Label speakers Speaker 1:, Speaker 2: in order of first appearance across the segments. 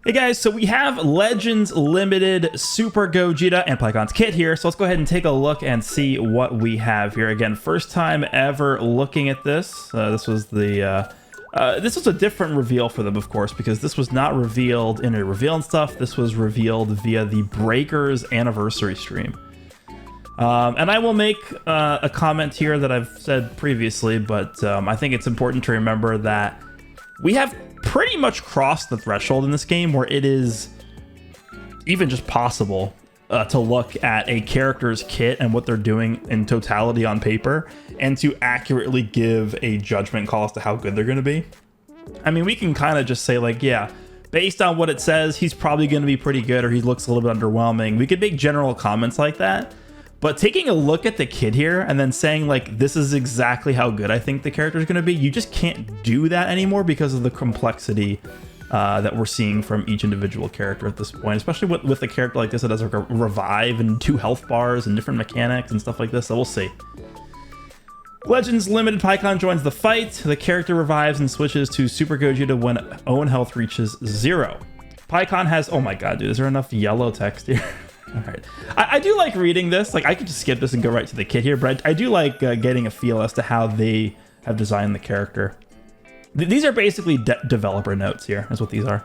Speaker 1: Hey guys, so we have Legends Limited Super Gogeta and Pikkon's kit here, so let's go ahead and take a look and see what we have here. Again, first time ever looking at this. This was a different reveal for them, of course, because this was not revealed in a reveal and stuff. This was revealed via the Breakers anniversary stream. And I will make a comment here that I've said previously, but I think it's important to remember that we have pretty much crossed the threshold in this game where it is even just possible to look at a character's kit and what they're doing in totality on paper and to accurately give a judgment call as to how good they're going to be. I mean, we can kind of just say like, yeah, based on what it says, he's probably going to be pretty good, or he looks a little bit underwhelming. We could make general comments like that. But taking a look at the kit here and then saying like, this is exactly how good I think the character is going to be, you just can't do that anymore because of the complexity that we're seeing from each individual character at this point, especially with a character like this that has like a revive and 2 health bars and different mechanics and stuff like this. So we'll see. Legends Limited Pikkon joins the fight. The character revives and switches to Super Gogeta when own health reaches 0. Pikkon has, oh my god, dude, is there enough yellow text here? All right, I do like reading this. Like, I could just skip this and go right to the kit here, but I do like getting a feel as to how they have designed the character. These are basically developer notes here, is what these are.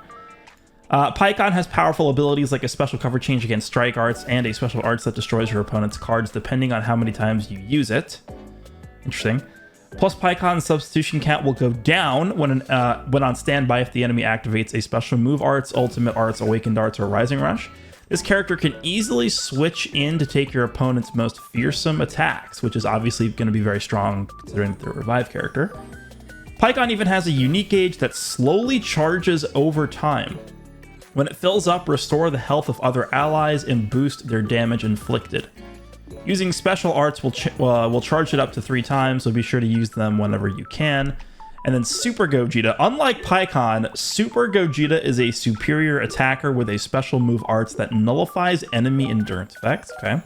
Speaker 1: Pikkon has powerful abilities like a special cover change against strike arts and a special arts that destroys your opponent's cards depending on how many times you use it. Interesting. Plus, Pikkon's substitution count will go down when on standby if the enemy activates a special move arts, ultimate arts, awakened arts, or rising rush. This character can easily switch in to take your opponent's most fearsome attacks, which is obviously going to be very strong considering the revive character. Pikkon even has a unique gauge that slowly charges over time. When it fills up, restore the health of other allies and boost their damage inflicted. Using special arts will charge it up to 3 times, so be sure to use them whenever you can. And then Super Gogeta. Unlike Pikkon, Super Gogeta is a superior attacker with a special move arts that nullifies enemy endurance effects. Okay.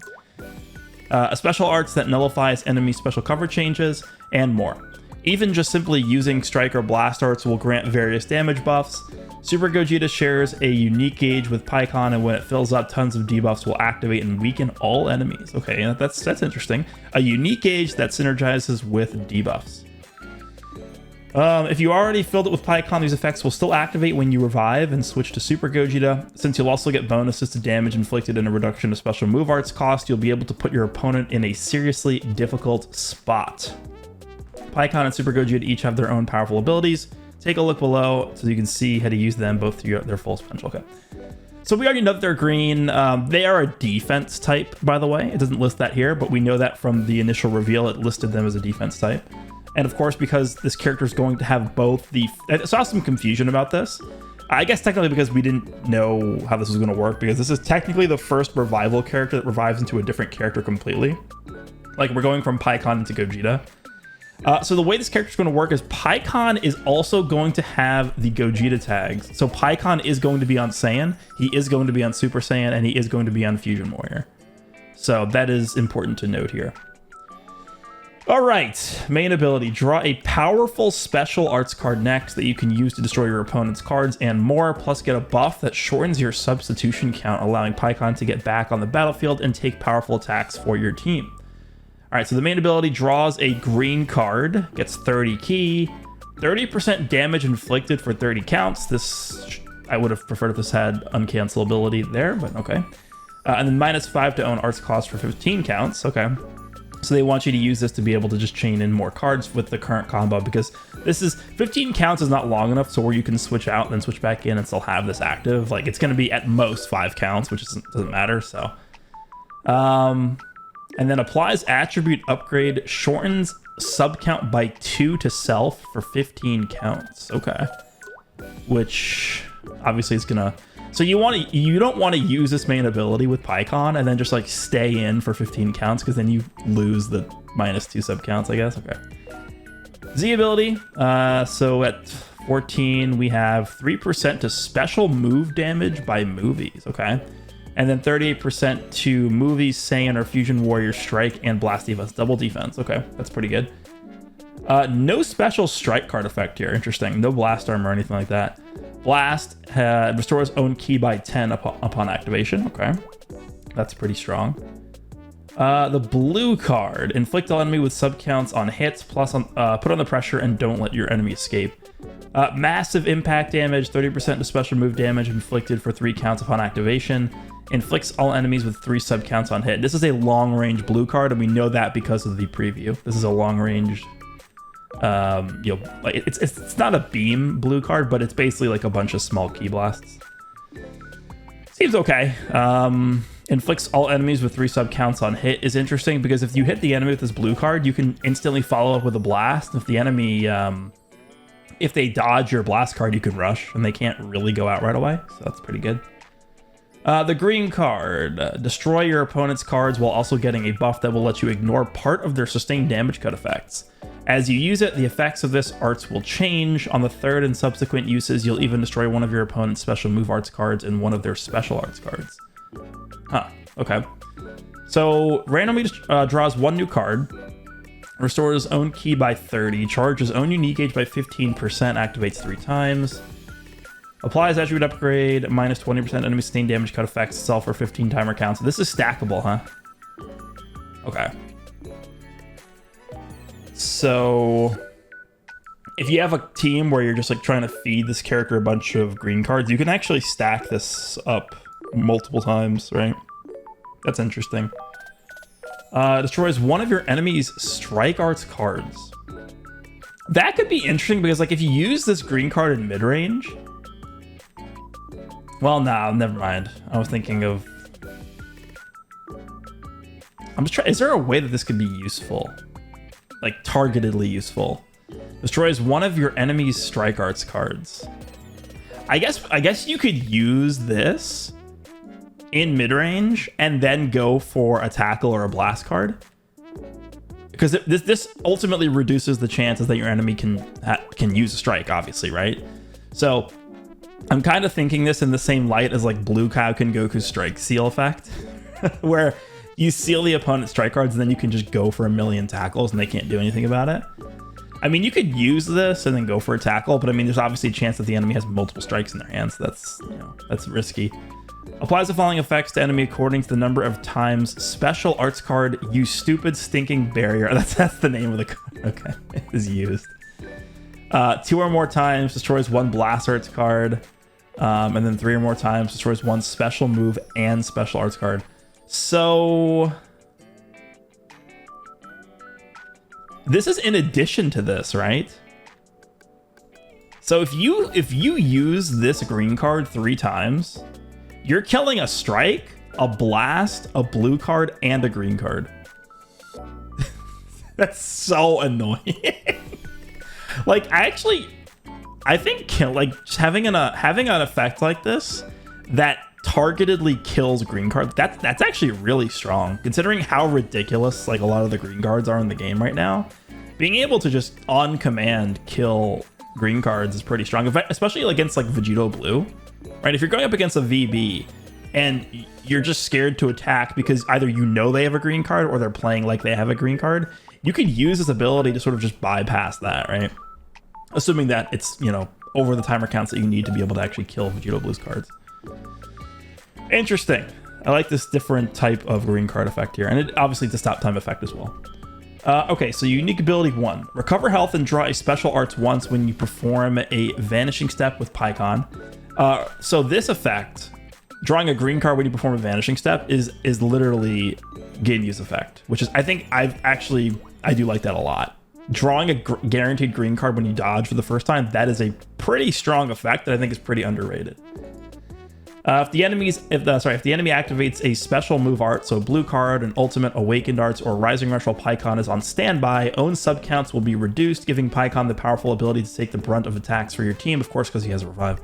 Speaker 1: A special arts that nullifies enemy special cover changes, and more. Even just simply using Strike or Blast arts will grant various damage buffs. Super Gogeta shares a unique gauge with Pikkon, and when it fills up, tons of debuffs will activate and weaken all enemies. Okay, that's interesting. A unique gauge that synergizes with debuffs. If you already filled it with Pikkon, these effects will still activate when you revive and switch to Super Gogeta. Since you'll also get bonuses to damage inflicted and a reduction of special move arts cost, you'll be able to put your opponent in a seriously difficult spot. Pikkon and Super Gogeta each have their own powerful abilities. Take a look below so you can see how to use them both to their full potential. Okay. So we already know that they're green. They are a defense type, by the way. It doesn't list that here, but we know that from the initial reveal, it listed them as a defense type. And of course, because this character is going to have both the... I saw some confusion about this. I guess technically because we didn't know how this was going to work, because this is technically the first revival character that revives into a different character completely. Like, we're going from Pikkon into Gogeta. So the way this character is going to work is Pikkon is also going to have the Gogeta tags. So Pikkon is going to be on Saiyan, he is going to be on Super Saiyan, and he is going to be on Fusion Warrior. So that is important to note here. All right, main ability, draw a powerful special arts card next that you can use to destroy your opponent's cards and more, plus get a buff that shortens your substitution count, allowing Pikkon to get back on the battlefield and take powerful attacks for your team. All right, so the main ability draws a green card, gets 30 ki, 30% damage inflicted for 30 counts. This, I would have preferred if this had uncancelability there, but okay. And then -5 to own arts cost for 15 counts, okay. So they want you to use this to be able to just chain in more cards with the current combo, because this is 15 counts is not long enough to where you can switch out and then switch back in and still have this active. Like, it's going to be at most 5 counts, which doesn't matter. So, and then applies attribute upgrade, shortens sub count by 2 to self for 15 counts. Okay, which obviously is gonna. So you don't want to use this main ability with Pikkon and then just like stay in for 15 counts, because then you lose the -2 sub counts, I guess. Okay. Z ability. So at 14 we have 3% to special move damage by movies. Okay. And then 38% to movies, Saiyan or Fusion Warrior strike and blast defense, double defense. Okay, that's pretty good. No special strike card effect here. Interesting. No blast armor or anything like that. Blast restores own ki by 10 upon activation. Okay, that's pretty strong. The blue card, inflict all enemy with subcounts on hits, plus put on the pressure and don't let your enemy escape. Massive impact damage, 30% to special move damage inflicted for 3 counts upon activation. Inflicts all enemies with 3 subcounts on hit. This is a long range blue card, and we know that because of the preview. This is a long range. Like it's not a beam blue card, but it's basically like a bunch of small ki blasts. Seems okay. Inflicts all enemies with 3 subcounts on hit is interesting because if you hit the enemy with this blue card, you can instantly follow up with a blast. If the enemy, if they dodge your blast card, you can rush, and they can't really go out right away, so that's pretty good. The green card, destroy your opponent's cards while also getting a buff that will let you ignore part of their sustained damage cut effects. As you use it, the effects of this arts will change. On the 3rd and subsequent uses, you'll even destroy one of your opponent's special move arts cards and one of their special arts cards. Huh, okay. So, randomly draws 1 new card, restores own ki by 30, charges own unique gauge by 15%, activates 3 times. Applies attribute upgrade, minus 20% enemy sustained damage cut effects, sell for 15 timer counts. This is stackable, huh? Okay. So, if you have a team where you're just like trying to feed this character a bunch of green cards, you can actually stack this up multiple times, right? That's interesting. Destroys one of your enemy's strike arts cards. That could be interesting because like if you use this green card in mid-range... Well, nah, never mind. I was thinking of... I'm just trying... Is there a way that this could be useful? Like, targetedly useful. Destroys one of your enemy's strike arts cards. I guess you could use this in mid-range and then go for a tackle or a blast card. Because this ultimately reduces the chances that your enemy can use a strike, obviously, right? So... I'm kind of thinking this in the same light as like Blue Kaioken Goku's strike seal effect, where you seal the opponent's strike cards and then you can just go for a million tackles and they can't do anything about it. I mean, you could use this and then go for a tackle, but I mean, there's obviously a chance that the enemy has multiple strikes in their hands. That's, you know, that's risky. Applies the following effects to enemy according to the number of times special arts card, you stupid stinking barrier. That's the name of the card. Okay, is used. 2 or more times destroys 1 blast arts card. And then 3 or more times destroys 1 special move and special arts card. So this is in addition to this, right? So if you use this green card 3 times, you're killing a strike, a blast, a blue card, and a green card. That's so annoying. Like, I think just having an effect like this that targetedly kills green cards, that's actually really strong considering how ridiculous like a lot of the green cards are in the game right now. Being able to just on command kill green cards is pretty strong, especially against like Vegito Blue, right? If you're going up against a VB and you're just scared to attack because either you know they have a green card or they're playing like they have a green card, you could use this ability to sort of just bypass that, right? Assuming that it's, you know, over the timer counts that you need to be able to actually kill Vegito Blue's cards. Interesting. I like this different type of green card effect here. And it obviously it's a stop time effect as well. Okay, so unique ability 1. Recover health and draw a special arts once when you perform a vanishing step with Pikkon. So this effect, drawing a green card when you perform a vanishing step, is literally Ginyu's effect, which is, I think I do like that a lot. Drawing a guaranteed green card when you dodge for the first time, that is a pretty strong effect that I think is pretty underrated. If the enemy activates a special move art, so blue card, an ultimate awakened arts, or rising rush while Pikkon is on standby, own subcounts will be reduced, giving Pikkon the powerful ability to take the brunt of attacks for your team, of course, because he has a revive.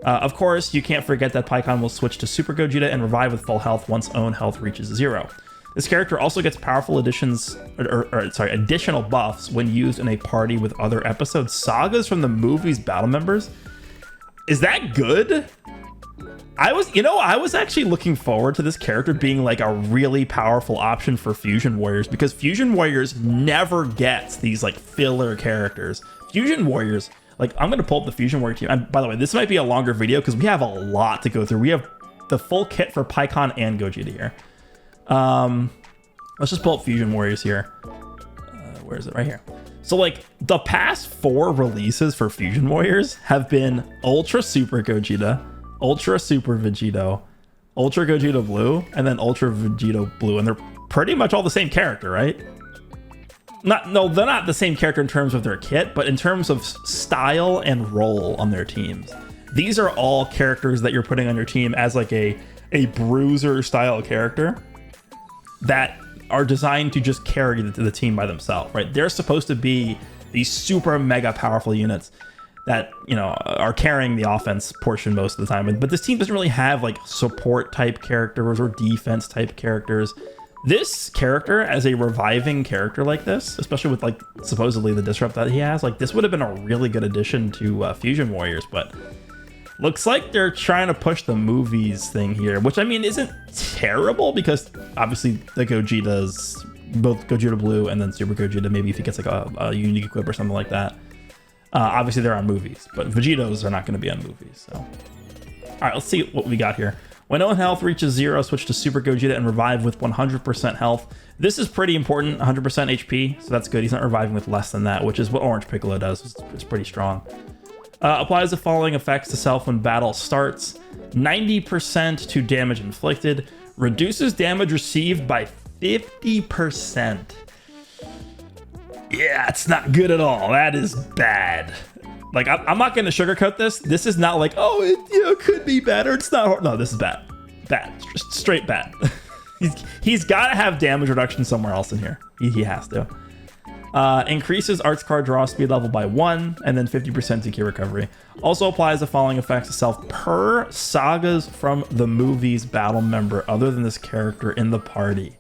Speaker 1: Of course, you can't forget that Pikkon will switch to Super Gogeta and revive with full health once own health reaches 0. This character also gets powerful additional buffs when used in a party with other episode sagas from the movie's battle members. Is that good? I was actually looking forward to this character being like a really powerful option for Fusion Warriors, because Fusion Warriors never gets these like filler characters. Fusion Warriors Like, I'm going to pull up the Fusion Warrior team. And by the way, this might be a longer video because we have a lot to go through. We have the full kit for Pikkon and Gogeta here. Let's just pull up Fusion Warriors here. Where is it? Right here. So, like, the past 4 releases for Fusion Warriors have been Ultra Super Gogeta, Ultra Super Vegito, Ultra Gogeta Blue, and then Ultra Vegito Blue. And they're pretty much all the same character, right? No, they're not the same character in terms of their kit, but in terms of style and role on their teams. These are all characters that you're putting on your team as like a bruiser style character that are designed to just carry the team by themselves, right? They're supposed to be these super mega powerful units that, you know, are carrying the offense portion most of the time. But this team doesn't really have like support type characters or defense type characters. This character as a reviving character like this, especially with like supposedly the disrupt that he has, like this would have been a really good addition to Fusion Warriors, but looks like they're trying to push the movies thing here, which I mean isn't terrible because obviously the Gogetas, both Gogeta Blue and then Super Gogeta, maybe if he gets like a unique equip or something like that. Obviously they're on movies, but Vegetos are not going to be on movies. So, all right, let's see what we got here. When no health reaches 0, switch to Super Gogeta and revive with 100% health. This is pretty important, 100% HP, so that's good. He's not reviving with less than that, which is what Orange Piccolo does. It's pretty strong. Applies the following effects to self when battle starts. 90% to damage inflicted. Reduces damage received by 50%. Yeah, it's not good at all. That is bad. Like, I'm not going to sugarcoat this. This is not like, oh, it could be better. It's not. No, this is bad. Bad. Just straight bad. he's got to have damage reduction somewhere else in here. He has to. Increases arts card draw speed level by 1, and then 50% to key recovery. Also applies the following effects to self per sagas from the movie's battle member other than this character in the party.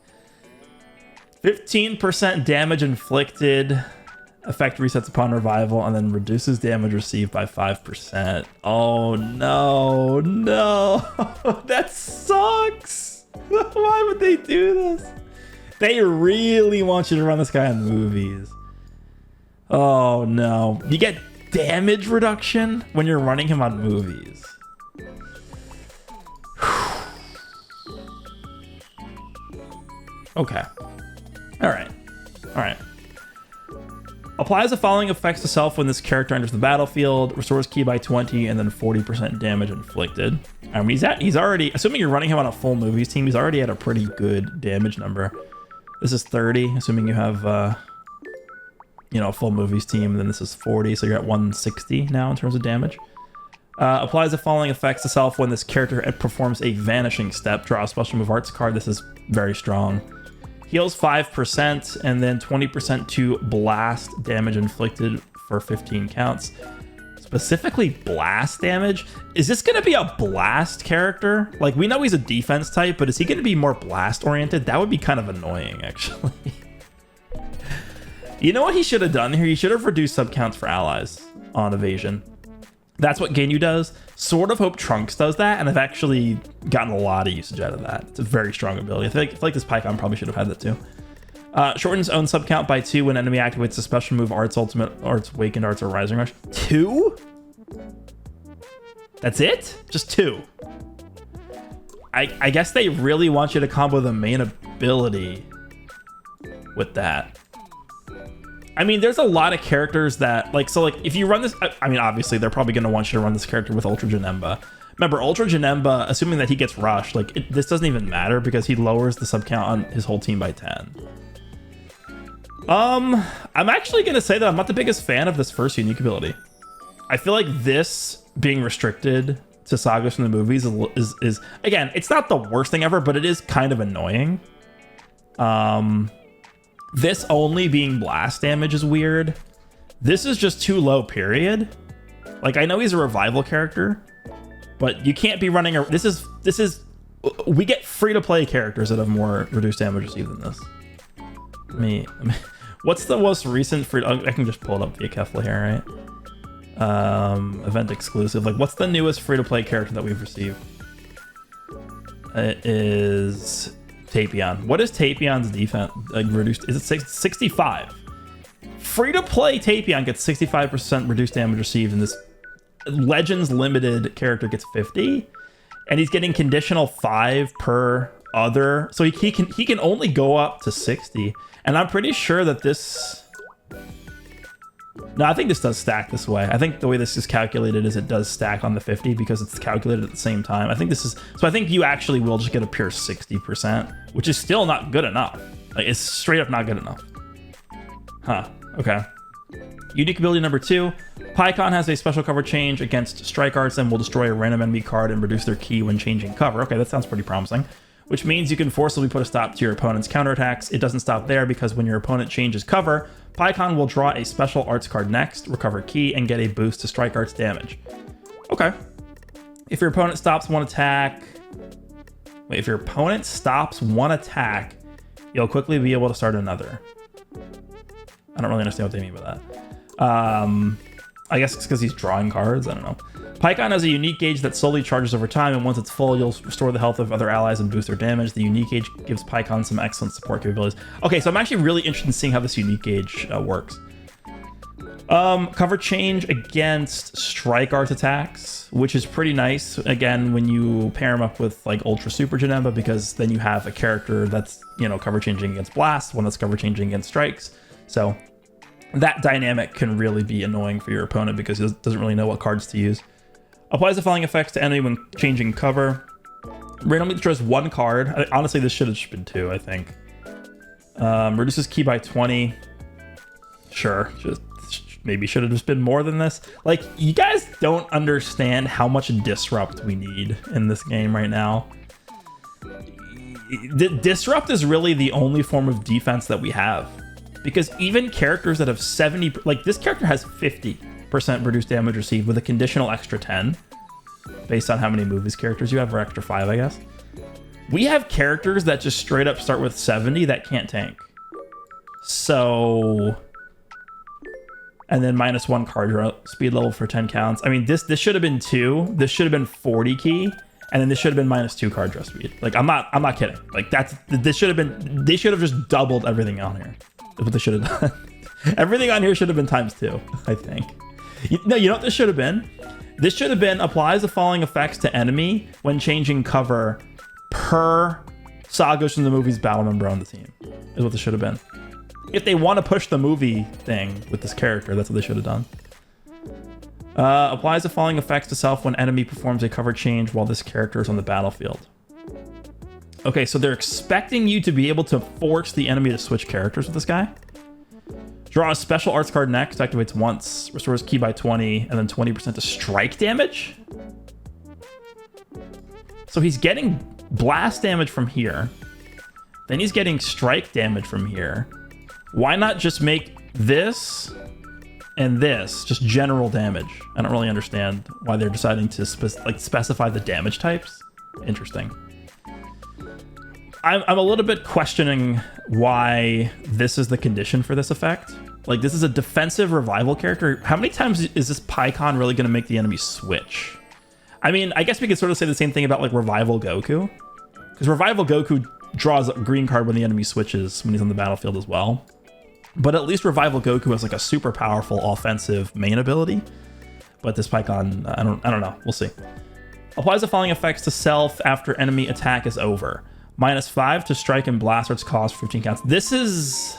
Speaker 1: 15% damage inflicted. Effect resets upon revival, and then reduces damage received by 5%. Oh no, that sucks. Why would they do this? They really want you to run this guy in movies. Oh no. You get damage reduction when you're running him on movies. Okay. All right. Applies the following effects to self when this character enters the battlefield. Restores ki by 20 and then 40% damage inflicted. I mean, he's already, assuming you're running him on a full movies team, he's already at a pretty good damage number. This is 30, assuming you have, a full movies team. And then this is 40, so you're at 160 now in terms of damage. Applies the following effects to self when this character performs a vanishing step. Draw a special move arts card. This is very strong. Heals 5% and then 20% to blast damage inflicted for 15 counts. Specifically blast damage. Is this going to be a blast character? Like, we know he's a defense type, but is he going to be more blast oriented? That would be kind of annoying, actually. You know what he should have done here? He should have reduced sub counts for allies on evasion. That's what Ginyu does. Sort of hope Trunks does that, and I've actually gotten a lot of usage out of that. It's a very strong ability. I feel like this Pikkon probably should have had that too. Shortens own sub count by 2 when enemy activates a special move, Arts Ultimate, Arts Awakened, Arts or Rising Rush. 2? That's it? Just 2. I guess they really want you to combo the main ability with that. I mean, there's a lot of characters that, like, so, like, if you run this, I mean, obviously, they're probably going to want you to run this character with Ultra Janemba. Remember, Ultra Janemba, assuming that he gets rushed, like, this doesn't even matter because he lowers the sub count on his whole team by 10. I'm actually going to say that I'm not the biggest fan of this first unique ability. I feel like this being restricted to sagas from the movies is again, it's not the worst thing ever, but it is kind of annoying. This only being blast damage is weird. This is just too low, period. Like, I know he's a revival character, but you can't be running this is we get free to play characters that have more reduced damage received than this. What's the most recent free? I can just pull it up via Kefla here, right? Event exclusive. Like, what's the newest free to play character that we've received? It is Tapion. What is Tapion's defense like reduced? Is it 65? free-to-play Tapion gets 65% reduced damage received, and this Legends limited character gets 50, and he's getting conditional 5 per other, so he can only go up to 60. And I'm pretty sure that this... No, I think this does stack this way. I think the way this is calculated is it does stack on the 50 because it's calculated at the same time. I think this is... So I think you actually will just get a pure 60%, which is still not good enough. Like, it's straight up not good enough. Huh. Okay. Unique ability number 2. Pikkon has a special cover change against strike arts and will destroy a random enemy card and reduce their key when changing cover. Okay, that sounds pretty promising. Which means you can forcibly put a stop to your opponent's counterattacks. It doesn't stop there because when your opponent changes cover, Pikkon will draw a special arts card next, recover key, and get a boost to strike arts damage. Okay. If your opponent stops one attack... Wait, if your opponent stops one attack, you'll quickly be able to start another. I don't really understand what they mean by that. I guess it's because he's drawing cards. I don't know. Pikkon has a unique gauge that slowly charges over time, and once it's full, you'll restore the health of other allies and boost their damage. The unique gauge gives Pikkon some excellent support capabilities. Okay, so I'm actually really interested in seeing how this unique gauge works. Cover change against strike art attacks, which is pretty nice. Again, when you pair them up with like Ultra Super Janemba, because then you have a character that's, you know, cover changing against blasts, one that's cover changing against strikes. So that dynamic can really be annoying for your opponent because he doesn't really know what cards to use. Applies the following effects to enemy when changing cover. Randomly destroys 1 card. Honestly, this should have just been 2, I think. Reduces key by 20. Sure, just maybe should have just been more than this. Like, you guys don't understand how much disrupt we need in this game right now. Disrupt is really the only form of defense that we have. Because even characters that have 70, like this character has 50% reduced damage received with a conditional extra 10, based on how many movies characters you have, or extra 5, I guess. We have characters that just straight up start with 70 that can't tank. So, and then -1 card draw speed level for 10 counts. I mean, this should have been 2. This should have been 40 key, and then this should have been -2 card draw speed. Like, I'm not kidding. Like, this should have been, they should have just doubled everything on here. That's what they should have done. Everything on here should have been ×2, I think. No, you know what this should have been? This should have been applies the following effects to enemy when changing cover per Saw Ghost in the Movie's battle member on the team, is what this should have been. If they want to push the movie thing with this character, that's what they should have done. Applies the following effects to self when enemy performs a cover change while this character is on the battlefield. Okay, so they're expecting you to be able to force the enemy to switch characters with this guy. Draw a special arts card next, activates once, restores key by 20, and then 20% to strike damage. So he's getting blast damage from here. Then he's getting strike damage from here. Why not just make this and this just general damage? I don't really understand why they're deciding to specify the damage types. Interesting. I'm a little bit questioning why this is the condition for this effect. Like, this is a defensive revival character. How many times is this Pikkon really going to make the enemy switch? I mean, I guess we could sort of say the same thing about, like, Revival Goku. Because Revival Goku draws a green card when the enemy switches when he's on the battlefield as well. But at least Revival Goku has, like, a super powerful offensive main ability. But this Pikkon, I don't know. We'll see. Applies the following effects to self after enemy attack is over. -5 to strike and blast arts cost for 15 counts. This is...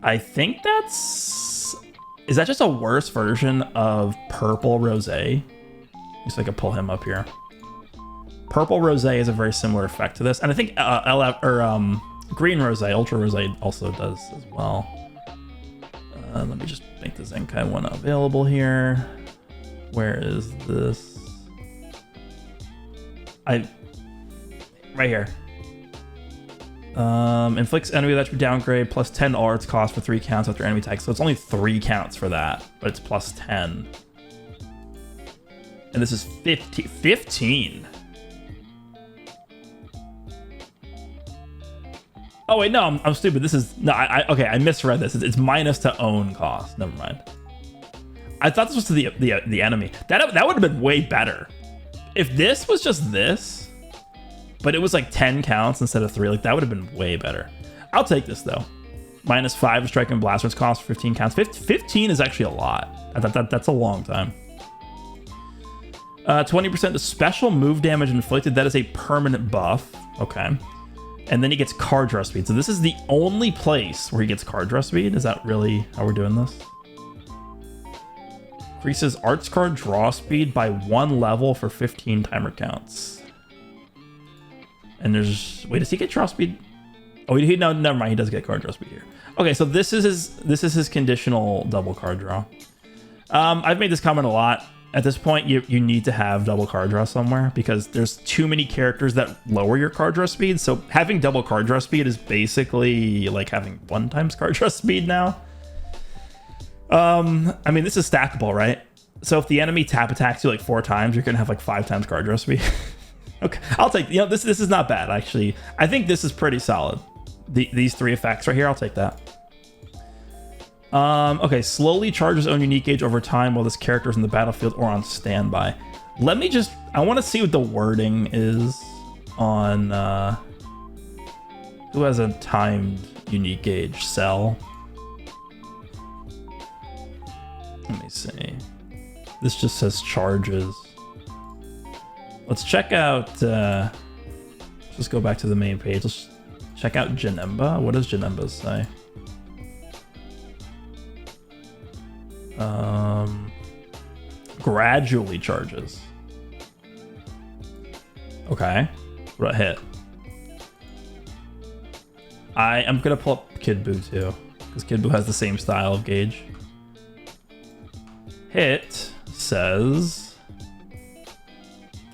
Speaker 1: I think that's... Is that just a worse version of Purple Rose? Just so I can pull him up here. Purple Rose is a very similar effect to this. And I think Green Rose, Ultra Rose also does as well. Let me just make the Zenkai one available here. Where is this? Right here. Inflicts enemy that should downgrade plus 10 arts cost for 3 counts after enemy attack. So it's only 3 counts for that, but it's plus 10. And this is 15. Oh wait, no, I'm stupid. This is no, okay. I misread this. It's minus to own cost. Never mind. I thought this was to the enemy. That would have been way better. If this was just this, but it was like 10 counts instead of 3, like that would have been way better. I'll take this though. -5 to strike and blasters cost for 15 counts. 15 is actually a lot. That's a long time. 20% to special move damage inflicted. That is a permanent buff. Okay. And then he gets card draw speed. So this is the only place where he gets card draw speed. Is that really how we're doing this? Increases arts card draw speed by 1 level for 15 timer counts. And there's... Wait, does he get draw speed? Oh, no, never mind. He does get card draw speed here. Okay, so this is his conditional double card draw. I've made this comment a lot. At this point, you need to have double card draw somewhere because there's too many characters that lower your card draw speed. So having double card draw speed is basically like having 1 times card draw speed now. I mean, this is stackable, right? So if the enemy tap attacks you like 4 times, you're gonna have like 5 times card draw speed. Okay, I'll take, you know, this is not bad actually. I think this is pretty solid. These 3 effects right here, I'll take that. Okay, slowly charges own unique gauge over time while this character is in the battlefield or on standby. Let me just, I want to see what the wording is on who has a timed unique gauge. Cell. Let me see. This just says charges. Let's check out, let's just go back to the main page. Let's check out Janemba. What does Janemba say? Gradually charges. Okay. What about hit? I'm gonna pull up Kid Buu too, because Kid Buu has the same style of gauge. Hit says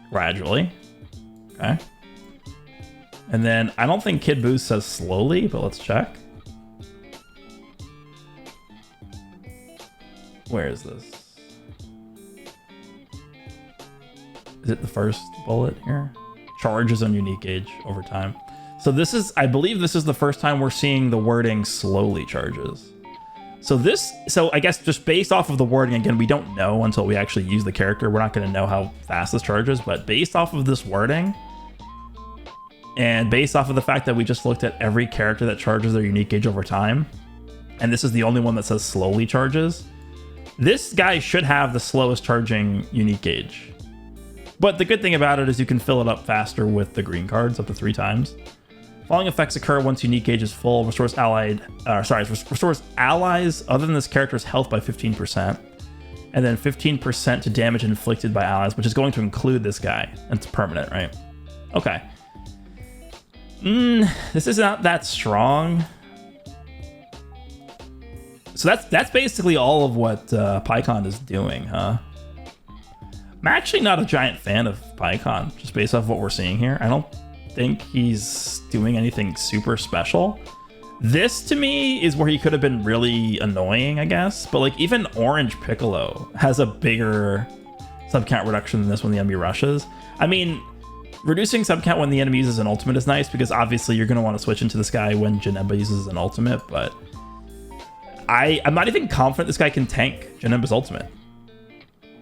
Speaker 1: gradually. Okay. And then I don't think Kid Buu says slowly, but let's check. Where is this? Is it the first bullet here? Charges on unique gauge over time. So this is, I believe this is the first time we're seeing the wording slowly charges. So I guess just based off of the wording, again, we don't know until we actually use the character. We're not going to know how fast this charges, but based off of this wording, and based off of the fact that we just looked at every character that charges their unique gauge over time, and this is the only one that says slowly charges, this guy should have the slowest charging unique gauge. But the good thing about it is you can fill it up faster with the green cards, up to 3 times. Following effects occur once unique gauge is full. Restores restores allies other than this character's health by 15%. And then 15% to damage inflicted by allies, which is going to include this guy. And it's permanent, right? Okay. This is not that strong. So that's basically all of what Pikkon is doing, huh? I'm actually not a giant fan of Pikkon, just based off what we're seeing here. I don't think he's doing anything super special. This, to me, is where he could have been really annoying, I guess. But, like, even Orange Piccolo has a bigger subcount reduction than this when the enemy rushes. I mean, reducing subcount when the enemy uses an ultimate is nice, because obviously you're going to want to switch into this guy when Janemba uses an ultimate, but I'm not even confident this guy can tank Janemba's ultimate.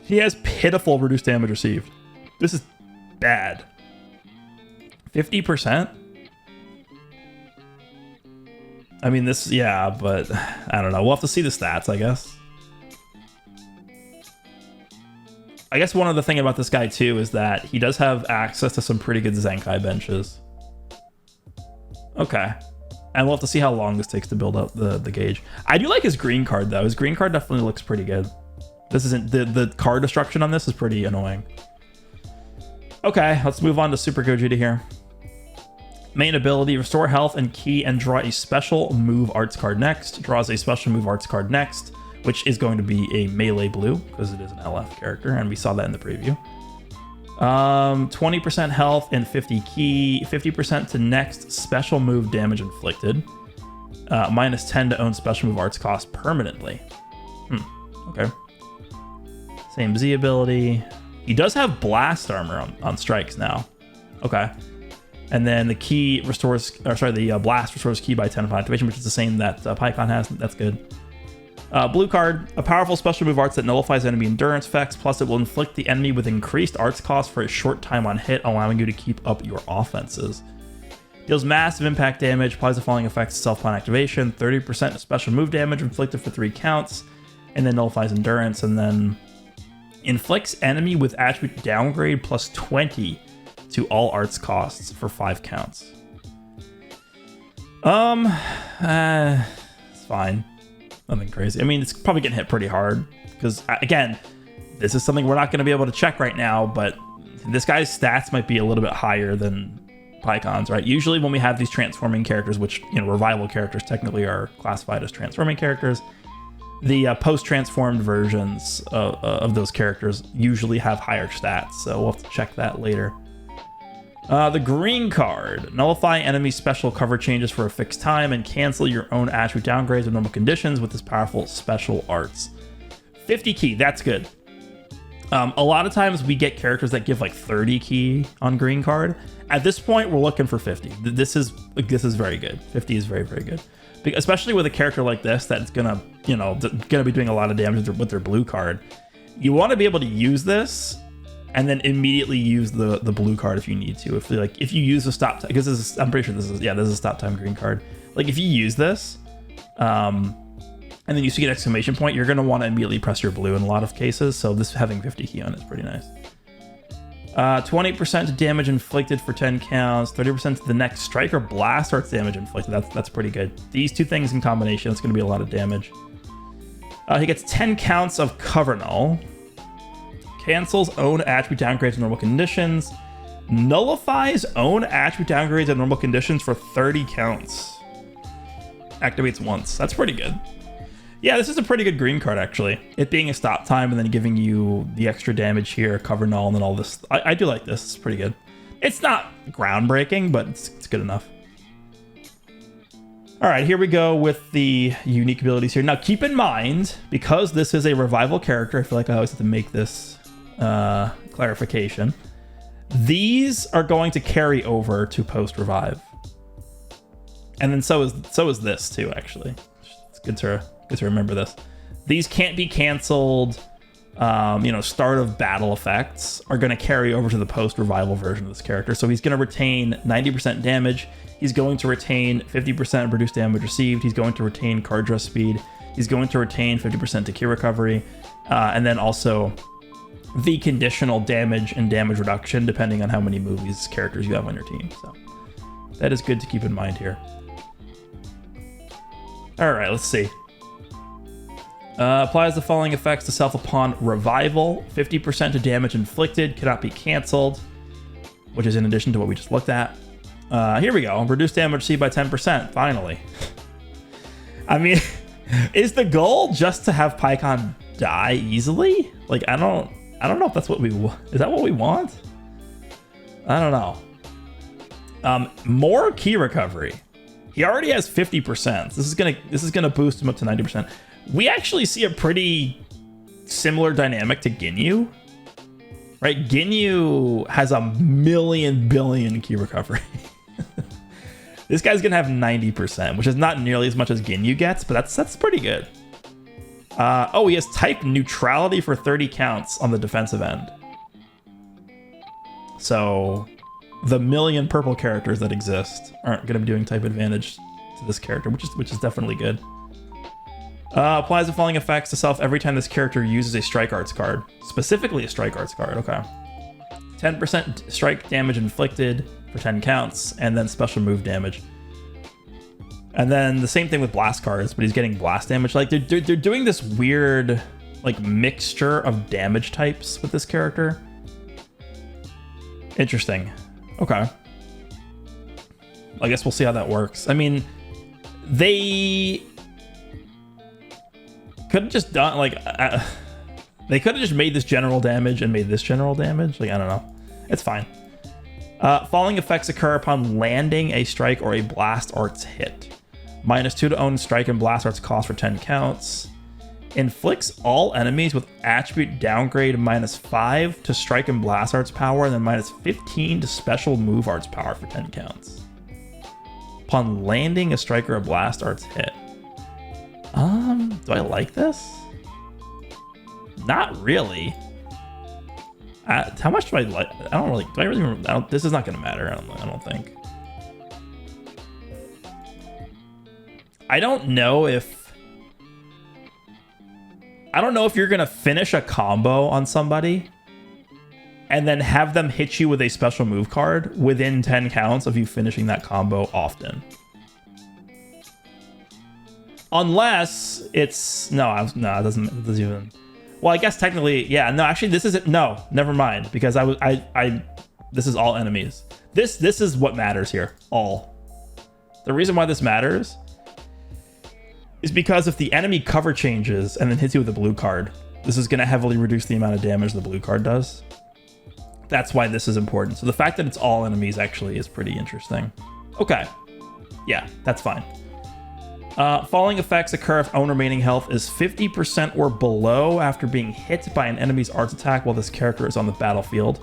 Speaker 1: He has pitiful reduced damage received. This is bad. 50%? I mean, this, yeah, but I don't know. We'll have to see the stats, I guess. I guess one other thing about this guy, too, is that he does have access to some pretty good Zenkai benches. Okay. And we'll have to see how long this takes to build up the gauge. I do like his green card, though. His green card definitely looks pretty good. This isn't, the card destruction on this is pretty annoying. Okay, let's move on to Super Gogeta here. Main ability, restore health and ki and draw a special move arts card next. Draws a special move arts card next, which is going to be a melee blue, because it is an LF character, and we saw that in the preview. 20% health and 50 ki, 50% to next special move damage inflicted. Minus 10 to own special move arts cost permanently. Okay. Same Z ability. He does have blast armor on strikes now. Okay. And then the ki restores, or sorry, the blast restores ki by 10 upon activation, which is the same that Pikkon has. That's good. Blue card, a powerful special move arts that nullifies enemy endurance effects, plus it will inflict the enemy with increased arts cost for a short time on hit, allowing you to keep up your offenses. Deals massive impact damage, applies the following effects to self upon activation, 30% special move damage inflicted for 3 counts, and then nullifies endurance, and then inflicts enemy with attribute downgrade plus 20 to all arts costs for 5 counts. It's fine. Nothing crazy. I mean, it's probably getting hit pretty hard because, again, this is something we're not going to be able to check right now, but this guy's stats might be a little bit higher than Pikkon's, right? Usually when we have these transforming characters, which, you know, revival characters technically are classified as transforming characters, the post-transformed versions of those characters usually have higher stats, so we'll have to check that later. The green card. Nullify enemy special cover changes for a fixed time and cancel your own attribute downgrades with normal conditions with this powerful special arts. 50 key, that's good. A lot of times we get characters that give like 30 key on green card. At this point, we're looking for 50. This is very good. 50 is very, very good. Especially with a character like this that's gonna, you know, gonna be doing a lot of damage with their blue card. You want to be able to use this and then immediately use the blue card if you need to. If you use the stop time, because I'm pretty sure this is a stop time green card. Like if you use this, and then you see an exclamation point, you're gonna want to immediately press your blue in a lot of cases. So this having 50 key on it is pretty nice. 20% damage inflicted for 10 counts, 30% to the next strike or blast arts damage inflicted. That's pretty good. These two things in combination, it's gonna be a lot of damage. He gets 10 counts of cover null. Cancels own attribute downgrades in normal conditions. Nullifies own attribute downgrades at normal conditions for 30 counts. Activates once. That's pretty good. Yeah, this is a pretty good green card, actually. It being a stop time and then giving you the extra damage here, cover null, and then all this. I do like this. It's pretty good. It's not groundbreaking, but it's good enough. All right, here we go with the unique abilities here. Now, keep in mind, because this is a revival character, I feel like I always have to make this clarification. These are going to carry over to post-revive. And then so is this too, actually. It's good to remember this. These can't be canceled. Start of battle effects are going to carry over to the post-revival version of this character. So he's going to retain 90% damage. He's going to retain 50% reduced damage received. He's going to retain card draw speed. He's going to retain 50% to key recovery. And then also the conditional damage and damage reduction depending on how many movies characters you have on your team. So that is good to keep in mind here. All right, let's see. Applies the following effects to self upon revival. 50% to damage inflicted, cannot be canceled, which is in addition to what we just looked at. Here we go. Reduce damage received by 10%, finally. I mean, is the goal just to have Pikkon die easily? Like, I don't know if that's what we want. Is that what we want? I don't know. More key recovery. He already has 50%. This is gonna boost him up to 90%. We actually see a pretty similar dynamic to Ginyu, right? Ginyu has a billion key recovery. This guy's gonna have 90%, which is not nearly as much as Ginyu gets, but that's pretty good. Oh, he has type neutrality for 30 counts on the defensive end. So the million purple characters that exist aren't going to be doing type advantage to this character, which is definitely good. Applies the following effects to self every time this character uses a strike arts card. Specifically a strike arts card, okay. 10% strike damage inflicted for 10 counts, and then special move damage. And then the same thing with blast cards, but he's getting blast damage. Like they're doing this weird like mixture of damage types with this character. Interesting. Okay. I guess we'll see how that works. I mean, they could have just done like they could have just made this general damage and made this general damage. Like, I don't know. It's fine. Following effects occur upon landing a strike or a blast arts hit. -2 to own strike and blast arts cost for 10 counts. Inflicts all enemies with attribute downgrade -5 to strike and blast arts power, and then -15 to special move arts power for 10 counts. Upon landing a strike or a blast arts hit. Do I like this? Not really. How much do I like? I don't really. Do I really? This is not going to matter. I don't think. I don't know if you're gonna finish a combo on somebody and then have them hit you with a special move card within 10 counts of you finishing that combo often. Unless it's it doesn't even. Well, I guess technically, yeah. No, actually, this isn't. No, never mind. Because this is all enemies. This is what matters here. All. The reason why this matters is because if the enemy cover changes and then hits you with a blue card, this is going to heavily reduce the amount of damage the blue card does. That's why this is important. So the fact that it's all enemies actually is pretty interesting. Okay. Yeah, that's fine. Falling effects occur if own remaining health is 50% or below after being hit by an enemy's arts attack while this character is on the battlefield.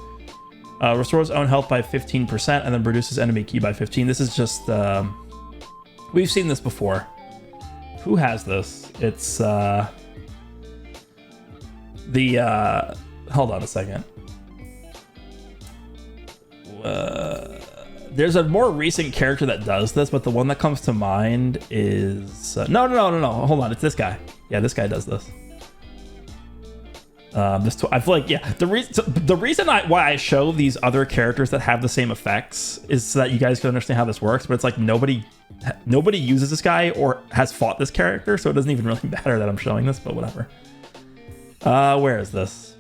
Speaker 1: Restores own health by 15% and then reduces enemy ki by 15. This is just... we've seen this before. Who has this? It's... hold on a second. There's a more recent character that does this, but the one that comes to mind is... No. Hold on, it's this guy. Yeah, this guy does this. I feel like, yeah, the reason why I show these other characters that have the same effects is so that you guys can understand how this works, but it's like nobody uses this guy or has fought this character, so it doesn't even really matter that I'm showing this, but whatever. Where is this?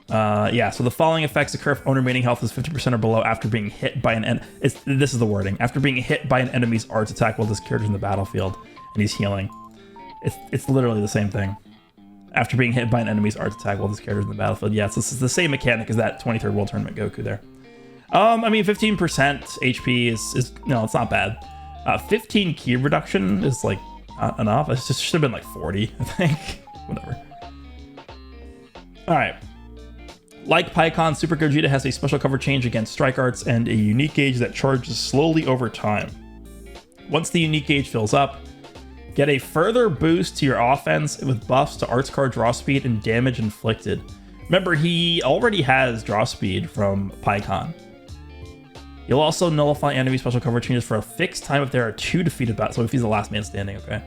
Speaker 1: Yeah, so the following effects occur if own remaining health is 50% or below after being hit by this is the wording. After being hit by an enemy's arts attack while this character's in the battlefield and he's healing. It's literally the same thing. After being hit by an enemy's arts attack while this character's in the battlefield. Yeah, so this is the same mechanic as that 23rd World Tournament Goku there. I mean, 15% HP is no, it's not bad. 15 ki reduction is like not enough. It just should have been like 40, I think. Whatever. All right. Like Pikkon, Super Gogeta has a special cover change against strike arts and a unique gauge that charges slowly over time. Once the unique gauge fills up, get a further boost to your offense with buffs to arts card draw speed and damage inflicted. Remember, he already has draw speed from Pikkon. You'll also nullify enemy special cover changes for a fixed time if there are 2 defeated battles. So if he's the last man standing, okay.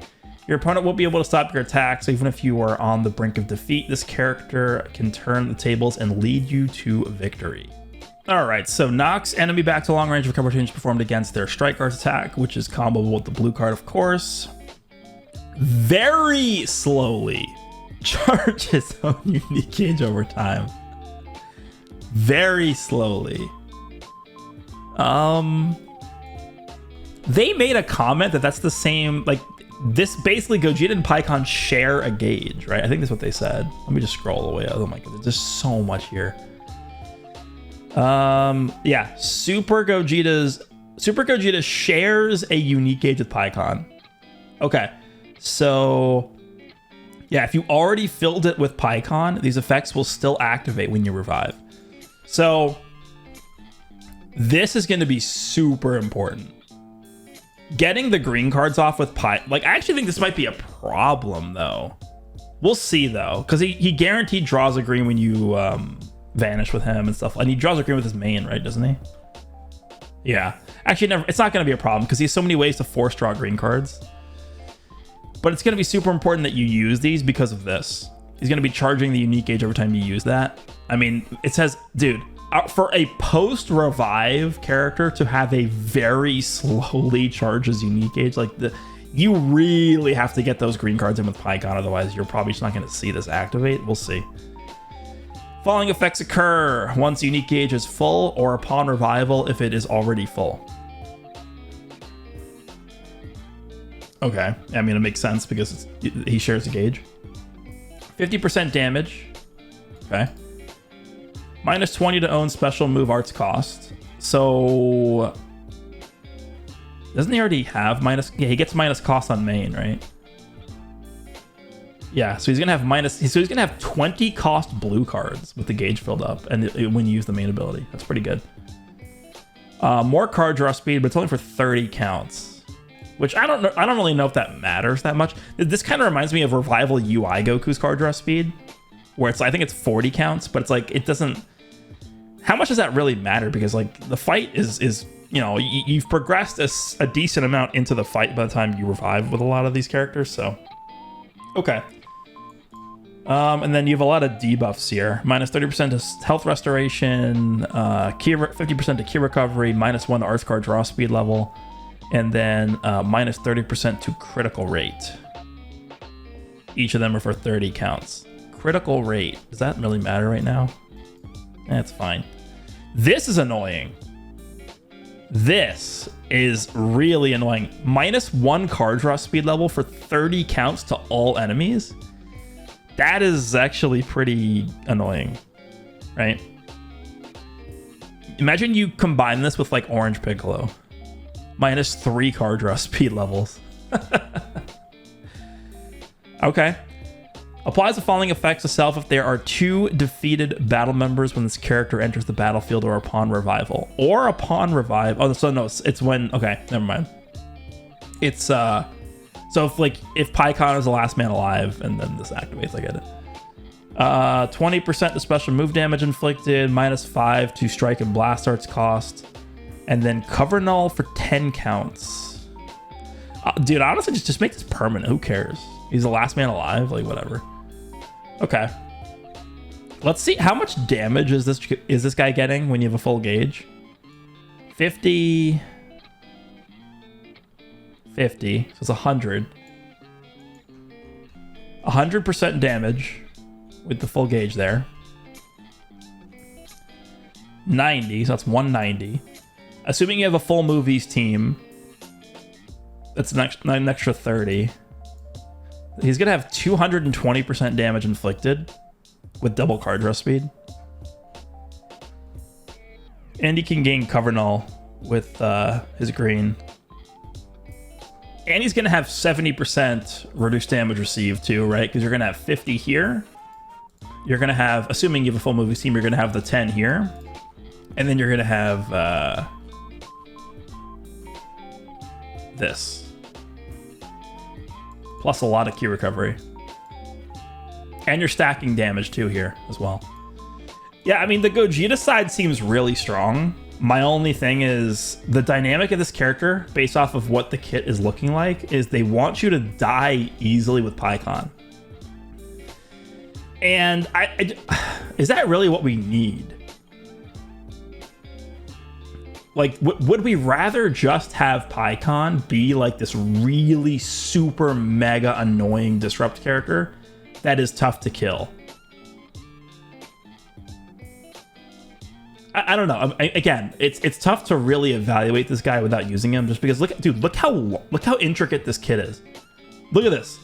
Speaker 1: Your opponent won't be able to stop your attack, so even if you are on the brink of defeat, this character can turn the tables and lead you to victory. Alright, so knocks enemy back to long range for cover changes performed against their strike arts attack, which is comboable with the blue card, of course. Very slowly charge his own unique gauge over time. Very slowly. They made a comment that that's the same, like, this basically Gogeta and Pikkon share a gauge, right? I think that's what they said. Let me just scroll away. Oh my god, there's so much here. Yeah, Super Gogeta shares a unique gauge with Pikkon. Okay, so yeah, if you already filled it with Pikkon, these effects will still activate when you revive. So this is going to be super important. Getting the green cards off with like, I actually think this might be a problem, though. We'll see, though, because he guaranteed draws a green when you vanish with him and stuff. And he draws a green with his main, right? Doesn't he? Yeah. Actually, it's not going to be a problem because he has so many ways to force draw green cards. But it's going to be super important that you use these because of this. He's going to be charging the unique gauge every time you use that. I mean, it says, dude, for a post-revive character to have a very slowly charges unique gauge, like you really have to get those green cards in with Pikkon, otherwise you're probably just not going to see this activate. We'll see. Following effects occur once unique gauge is full or upon revival if it is already full. Okay, I mean, it makes sense because he shares a gauge. 50% damage. Okay. Minus 20 to own special move arts cost. So doesn't he already have minus? Yeah, he gets minus cost on main, right? Yeah, so he's gonna have minus. So he's gonna have 20 cost blue cards with the gauge filled up, and when you use the main ability, that's pretty good. More card draw speed, but it's only for 30 counts, which I don't know. I don't really know if that matters that much. This kind of reminds me of Revival UI Goku's card draw speed, where it's I think it's 40 counts, but it's like it doesn't. How much does that really matter? Because like the fight is you know, you've progressed a decent amount into the fight by the time you revive with a lot of these characters, so. Okay. And then you have a lot of debuffs here. Minus 30% to health restoration, 50% to key recovery, -1 to Arts card draw speed level, and then minus 30% to critical rate. Each of them are for 30 counts. Critical rate. Does that really matter right now? That's fine. This is annoying. This is really annoying. -1 card draw speed level for 30 counts to all enemies. That is actually pretty annoying, right? Imagine you combine this with like Orange Piccolo. -3 card draw speed levels. Okay. Applies the following effects to self if there are 2 defeated battle members when this character enters the battlefield or upon revival. Or upon revive. Oh, so no, it's when... Okay, never mind. It's, so if Pikkon is the last man alive, and then this activates, I get it. 20% to special move damage inflicted, -5 to strike and blast arts cost, and then cover null for 10 counts. Dude, honestly, just make this permanent. Who cares? He's the last man alive, like whatever. Okay. Let's see how much damage is this guy getting when you have a full gauge. 50. 50. So it's 100. 100% damage with the full gauge there. 90. So that's 190. Assuming you have a full movies team, that's an extra 30. He's going to have 220% damage inflicted with double card draw speed. And he can gain cover null with his green. And he's going to have 70% reduced damage received too, right? Because you're going to have 50 here. You're going to have, assuming you have a full movie team, you're going to have the 10 here. And then you're going to have this. Plus a lot of key recovery. And you're stacking damage too here as well. Yeah, I mean, the Gogeta side seems really strong. My only thing is the dynamic of this character, based off of what the kit is looking like, is they want you to die easily with Pikkon. And is that really what we need? Like, would we rather just have Pikkon be like this really super mega annoying disrupt character that is tough to kill? I don't know. Again, it's tough to really evaluate this guy without using him, just because look how intricate this kit is. Look at this.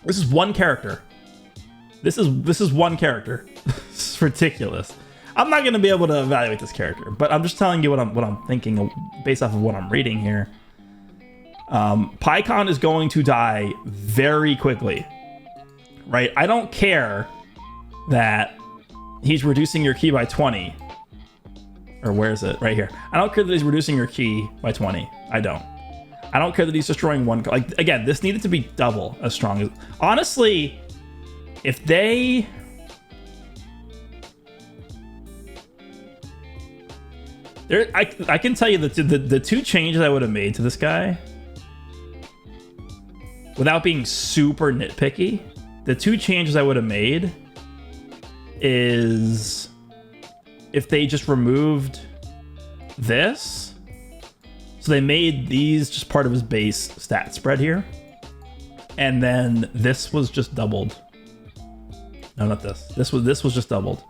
Speaker 1: This is one character. This is one character. It's ridiculous. I'm not going to be able to evaluate this character, but I'm just telling you what I'm thinking based off of what I'm reading here. Pikkon is going to die very quickly, right? I don't care that he's reducing your key by 20. Or where is it? Right here. I don't care that he's reducing your key by 20. I don't care that he's destroying one. Like, again, this needed to be double as strong as... Honestly, if they... I can tell you that the 2 changes I would have made to this guy, without being super nitpicky, the 2 changes I would have made is if they just removed this. So they made these just part of his base stat spread here. And then this was just doubled. No, not this. This was just doubled.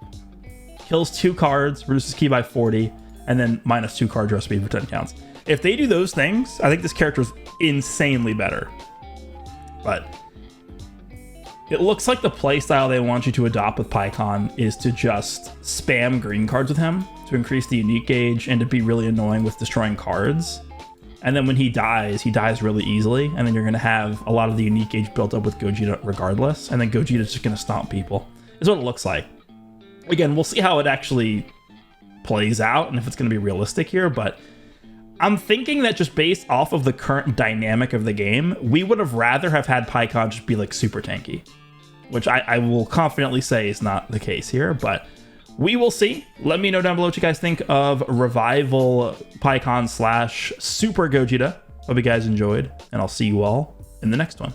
Speaker 1: Kills 2 cards, reduces key by 40. And then -2 card draw speed for 10 counts. If they do those things, I think this character is insanely better. But it looks like the playstyle they want you to adopt with Pikkon is to just spam green cards with him to increase the unique gauge and to be really annoying with destroying cards. And then when he dies really easily. And then you're going to have a lot of the unique gauge built up with Gogeta regardless. And then Gogeta's just going to stomp people. Is what it looks like. Again, we'll see how it actually plays out and if it's going to be realistic here, but I'm thinking that just based off of the current dynamic of the game, we would have rather have had Pikkon just be like super tanky, which I will confidently say is not the case here, but we will see. Let me know down below what you guys think of Revival Pikkon / Super Gogeta. Hope you guys enjoyed, and I'll see you all in the next one.